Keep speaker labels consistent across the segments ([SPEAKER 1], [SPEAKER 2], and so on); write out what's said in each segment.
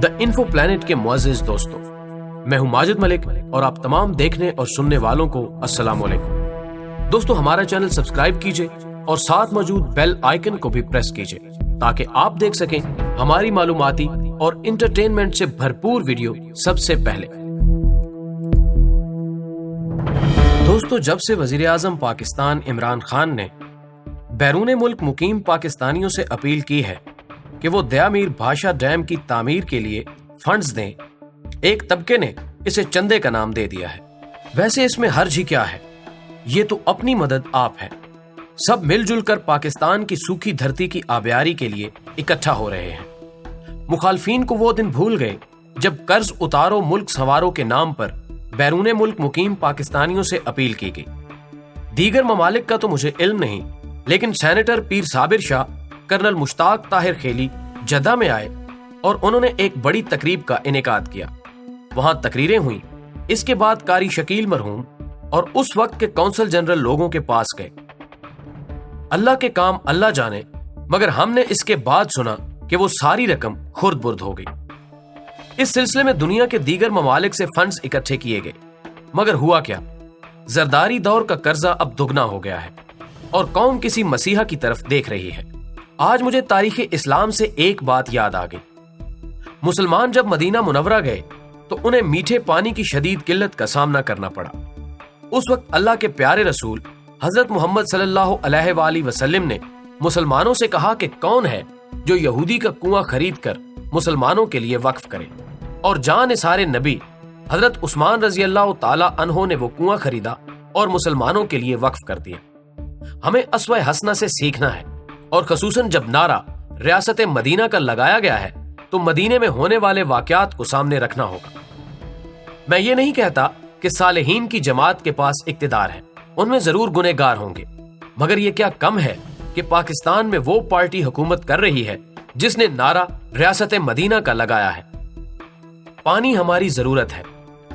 [SPEAKER 1] دا info plant کے معزز دوستوں، میں ہوں ماجد ملک اور آپ تمام دیکھنے اور سننے والوں کو السلام علیکم۔ دوستو، ہمارا چینل سبسکرائب کیجئے اور ساتھ موجود بیل آئیکن کو بھی پریس کیجئے تاکہ آپ دیکھ سکیں ہماری معلوماتی اور انٹرٹینمنٹ سے بھرپور ویڈیو سب سے پہلے۔ دوستو، جب سے وزیر اعظم پاکستان عمران خان نے بیرون ملک مقیم پاکستانیوں سے اپیل کی ہے کہ وہ دیا میر بھاشا ڈیم کی تعمیر کے لیے فنڈز دیں، ایک طبقے نے اسے چندے کا نام دے دیا ہے۔ ویسے اس میں حرج ہی کیا ہے؟ یہ تو اپنی مدد آپ ہے۔ سب مل جل کر پاکستان کی سوکھی دھرتی کی آبیاری کے لیے اکٹھا ہو رہے ہیں۔ مخالفین کو وہ دن بھول گئے جب قرض اتارو ملک سنوارو کے نام پر بیرون ملک مقیم پاکستانیوں سے اپیل کی گئی۔ دیگر ممالک کا تو مجھے علم نہیں، لیکن سینیٹر پیر صابر شاہ کرنل مشتاق طاہر خیلی جدہ میں آئے اور انہوں نے ایک بڑی تقریب کا انعقاد کیا۔ وہاں تقریریں ہوئیں۔ اس کے بعد قاری شکیل مرحوم اور اس وقت کے کونسل جنرل لوگوں کے پاس گئے۔ اللہ کے کام اللہ جانے، مگر ہم نے اس کے بعد سنا کہ وہ ساری رقم خرد برد ہو گئی۔ اس سلسلے میں دنیا کے دیگر ممالک سے فنڈز اکٹھے کیے گئے، مگر ہوا کیا؟ زرداری دور کا قرضہ اب دگنا ہو گیا ہے اور قوم کسی مسیحا کی طرف دیکھ رہی ہے۔ آج مجھے تاریخ اسلام سے ایک بات یاد آ گئی۔ مسلمان جب مدینہ منورہ گئے تو انہیں میٹھے پانی کی شدید قلت کا سامنا کرنا پڑا۔ اس وقت اللہ کے پیارے رسول حضرت محمد صلی اللہ علیہ وآلہ وسلم نے مسلمانوں سے کہا کہ کون ہے جو یہودی کا کنواں خرید کر مسلمانوں کے لیے وقف کرے، اور جان نثار نبی حضرت عثمان رضی اللہ تعالی عنہ نے وہ کنواں خریدا اور مسلمانوں کے لیے وقف کر دیا۔ ہمیں اسوہ حسنہ سے سیکھنا ہے، اور خصوصاً جب نعرہ ریاست مدینہ کا لگایا گیا ہے تو مدینے میں ہونے والے واقعات کو سامنے رکھنا ہوگا۔ میں یہ نہیں کہتا کہ صالحین کی جماعت کے پاس اقتدار ہے، ان میں ضرور گنہگار ہوں گے، مگر یہ کیا کم ہے کہ پاکستان میں وہ پارٹی حکومت کر رہی ہے جس نے نعرہ ریاست مدینہ کا لگایا ہے۔ پانی ہماری ضرورت ہے۔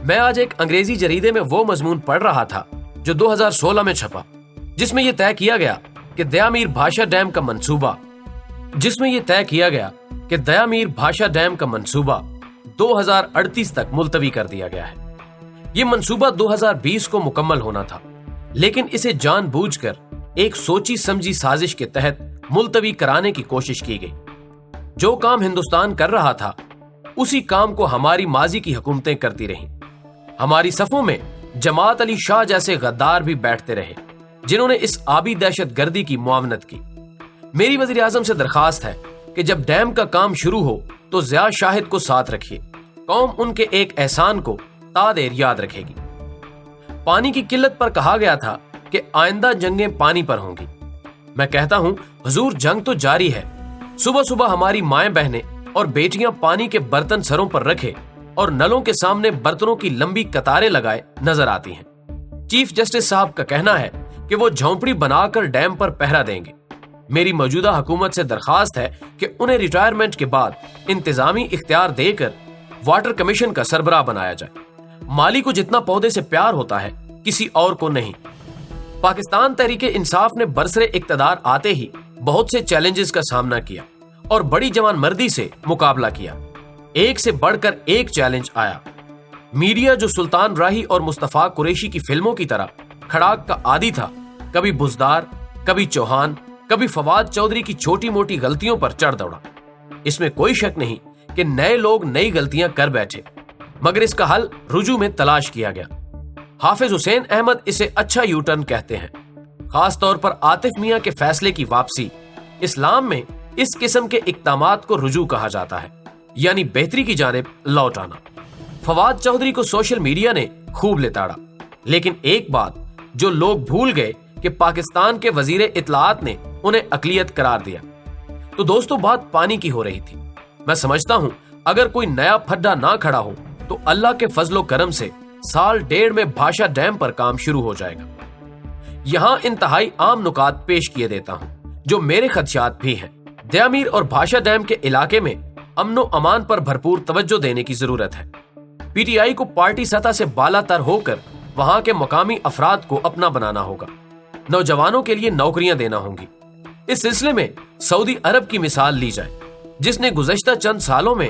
[SPEAKER 1] میں آج ایک انگریزی جریدے میں وہ مضمون پڑھ رہا تھا جو 2016 میں چھپا، جس میں یہ طے کیا گیا کہ دیا میر بھاشا ڈیم کا منصوبہ 2038 تک ملتوی کر دیا گیا ہے۔ یہ منصوبہ 2020 کو مکمل ہونا تھا، لیکن اسے جان بوجھ کر ایک سوچی سمجھی سازش کے تحت ملتوی کرانے کی کوشش کی گئی۔ جو کام ہندوستان کر رہا تھا اسی کام کو ہماری ماضی کی حکومتیں کرتی رہیں۔ ہماری صفوں میں جماعت علی شاہ جیسے غدار بھی بیٹھتے رہے جنہوں نے اس آبی دہشت گردی کی معاونت کی۔ میری وزیر اعظم سے درخواست ہے کہ جب ڈیم کا کام شروع ہو تو ضیاء شاہد کو ساتھ رکھیے۔ قوم ان کے ایک احسان کو تا دیر یاد رکھے گی۔ پانی کی قلت پر کہا گیا تھا کہ آئندہ جنگیں پانی پر ہوں گی۔ میں کہتا ہوں حضور، جنگ تو جاری ہے۔ صبح صبح ہماری مائیں بہنیں اور بیٹیاں پانی کے برتن سروں پر رکھے اور نلوں کے سامنے برتنوں کی لمبی قطاریں لگائے نظر آتی ہیں۔ چیف جسٹس صاحب کا کہنا ہے کہ وہ جھونپڑی بنا کر ڈیم پر پہرا دیں گے۔ میری موجودہ حکومت سے درخواست ہے کہ انہیں ریٹائرمنٹ کے بعد انتظامی اختیار دے کر واٹر کمیشن کا سربراہ بنایا جائے۔ مالی کو جتنا پودے سے پیار ہوتا ہے کسی اور کو نہیں۔ پاکستان تحریک انصاف نے برسر اقتدار آتے ہی بہت سے چیلنجز کا سامنا کیا اور بڑی جوان مردی سے مقابلہ کیا۔ ایک سے بڑھ کر ایک چیلنج آیا۔ میڈیا جو سلطان راہی اور مصطفیٰ قریشی کی فلموں کی طرح کھڑاک کا عادی تھا، کبھی بزدار، کبھی چوہان، کبھی فواد چودھری کی چھوٹی موٹی غلطیوں پر چڑھ دوڑا۔ اس میں کوئی شک نہیں کہ نئے لوگ نئی غلطیاں کر بیٹھے، مگر اس کا حل رجوع میں تلاش کیا گیا۔ حافظ حسین احمد اسے اچھا یو ٹرن کہتے ہیں۔ خاص طور پر عاطف میاں کے فیصلے کی واپسی۔ اسلام میں اس قسم کے اقدامات کو رجوع کہا جاتا ہے، یعنی بہتری کی جانب لوٹ آنا۔ فواد چودھری کو سوشل میڈیا نے خوب لتاڑا، لیکن ایک بات جو لوگ بھول گئے کہ پاکستان کے وزیر اطلاعات نے انہیں اقلیت قرار دیا۔ تو دوستو، بات پانی کی ہو رہی تھی۔ میں سمجھتا ہوں اگر کوئی نیا پھڈا نہ کھڑا ہو تو اللہ کے فضل و کرم سے 1.5 میں بھاشا ڈیم پر کام شروع ہو جائے گا۔ یہاں انتہائی عام نکات پیش کیے دیتا ہوں جو میرے خدشات بھی ہیں۔ دیا میر اور بھاشا ڈیم کے علاقے میں امن و امان پر بھرپور توجہ دینے کی ضرورت ہے۔ پی ٹی آئی کو پارٹی سطح سے بالا تر ہو کر وہاں کے مقامی افراد کو اپنا بنانا ہوگا۔ نوجوانوں کے لیے نوکریاں دینا ہوں گی۔ اس سلسلے میں سعودی عرب کی مثال لی جائے، جس نے گزشتہ چند سالوں میں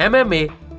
[SPEAKER 1] MMA